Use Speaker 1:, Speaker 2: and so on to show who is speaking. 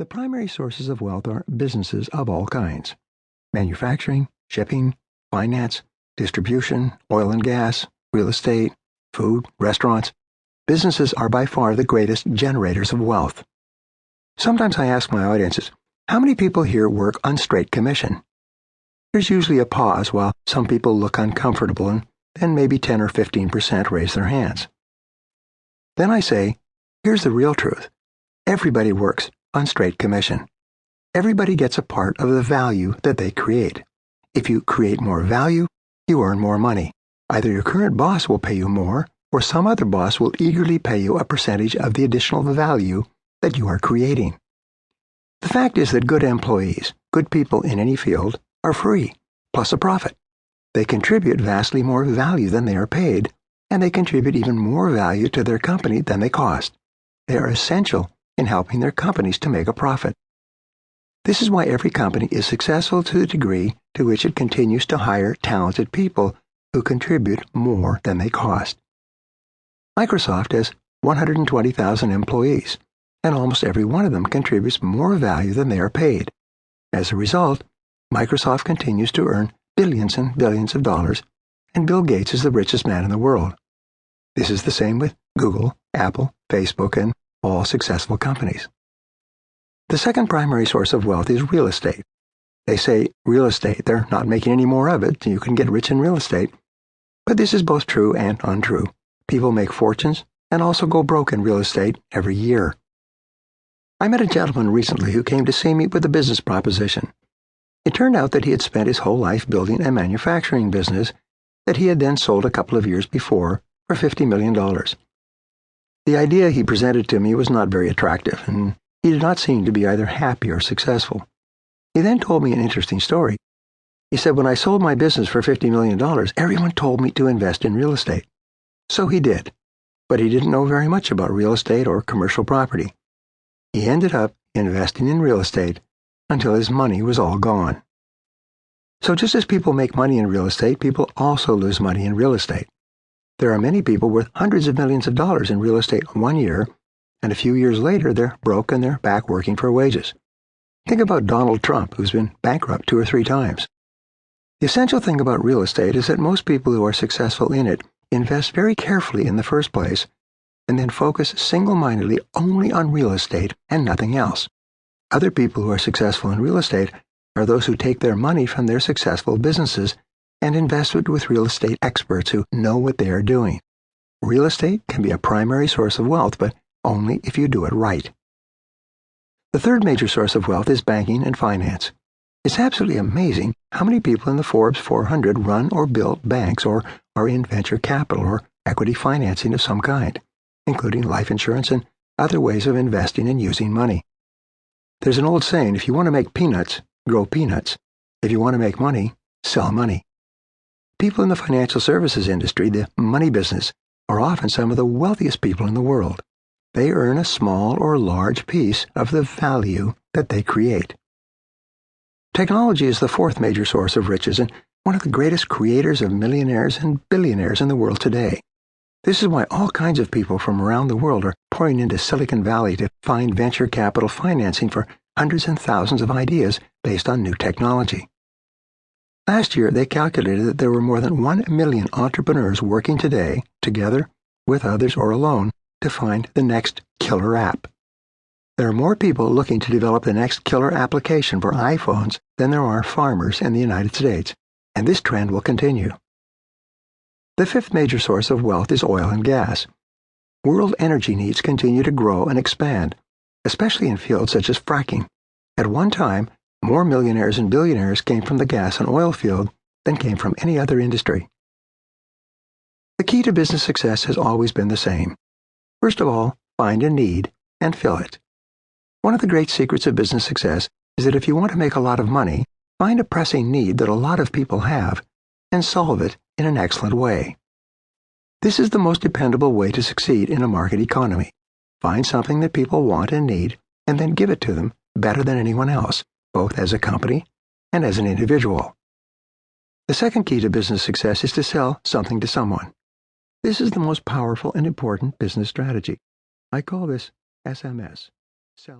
Speaker 1: The primary sources of wealth are businesses of all kinds: manufacturing, shipping, finance, distribution, oil and gas, real estate, food, restaurants. Businesses are by far the greatest generators of wealth. Sometimes I ask my audiences, how many people here work on straight commission? There's usually a pause while some people look uncomfortable, and then maybe 10 or 15% raise their hands. Then I say, here's the real truth. Everybody works on straight commission. Everybody gets a part of the value that they create. If you create more value, you earn more money. Either your current boss will pay you more, or some other boss will eagerly pay you a percentage of the additional value that you are creating. The fact is that good employees, good people in any field, are free, plus a profit. They contribute vastly more value than they are paid, and they contribute even more value to their company than they cost. They are essential in helping their companies to make a profit. This is why every company is successful to the degree to which it continues to hire talented people who contribute more than they cost. Microsoft has 120,000 employees, and almost every one of them contributes more value than they are paid. As a result, Microsoft continues to earn billions and billions of dollars, and Bill Gates is the richest man in the world. This is the same with Google, Apple, Facebook, and all successful companies. The second primary source of wealth is real estate. They say real estate, they're not making any more of it. You can get rich in real estate. But this is both true and untrue. People make fortunes and also go broke in real estate every year. I met a gentleman recently who came to see me with a business proposition. It turned out that he had spent his whole life building a manufacturing business that he had then sold a couple of years before for $50 million. The idea he presented to me was not very attractive, and he did not seem to be either happy or successful. He then told me an interesting story. He said, when I sold my business for $50 million, everyone told me to invest in real estate. So he did, but he didn't know very much about real estate or commercial property. He ended up investing in real estate until his money was all gone. So just as people make money in real estate, people also lose money in real estate. There are many people worth hundreds of millions of dollars in real estate 1 year, and a few years later they're broke and they're back working for wages. Think about Donald Trump, who's been bankrupt 2 or 3 times. The essential thing about real estate is that most people who are successful in it invest very carefully in the first place, and then focus single-mindedly only on real estate and nothing else. Other people who are successful in real estate are those who take their money from their successful businesses and invest it with real estate experts who know what they are doing. Real estate can be a primary source of wealth, but only if you do it right. The third major source of wealth is banking and finance. It's absolutely amazing how many people in the Forbes 400 run or build banks or are in venture capital or equity financing of some kind, including life insurance and other ways of investing and using money. There's an old saying, if you want to make peanuts, grow peanuts. If you want to make money, sell money. People in the financial services industry, the money business, are often some of the wealthiest people in the world. They earn a small or large piece of the value that they create. Technology is the fourth major source of riches and one of the greatest creators of millionaires and billionaires in the world today. This is why all kinds of people from around the world are pouring into Silicon Valley to find venture capital financing for hundreds and thousands of ideas based on new technology. Last year, they calculated that there were more than 1 million entrepreneurs working today, together, with others or alone, to find the next killer app. There are more people looking to develop the next killer application for iPhones than there are farmers in the United States, and this trend will continue. The fifth major source of wealth is oil and gas. World energy needs continue to grow and expand, especially in fields such as fracking. At one time, more millionaires and billionaires came from the gas and oil field than came from any other industry. The key to business success has always been the same. First of all, find a need and fill it. One of the great secrets of business success is that if you want to make a lot of money, find a pressing need that a lot of people have and solve it in an excellent way. This is the most dependable way to succeed in a market economy. Find something that people want and need, and then give it to them better than anyone else, both as a company and as an individual. The second key to business success is to sell something to someone. This is the most powerful and important business strategy. I call this SMS. Sell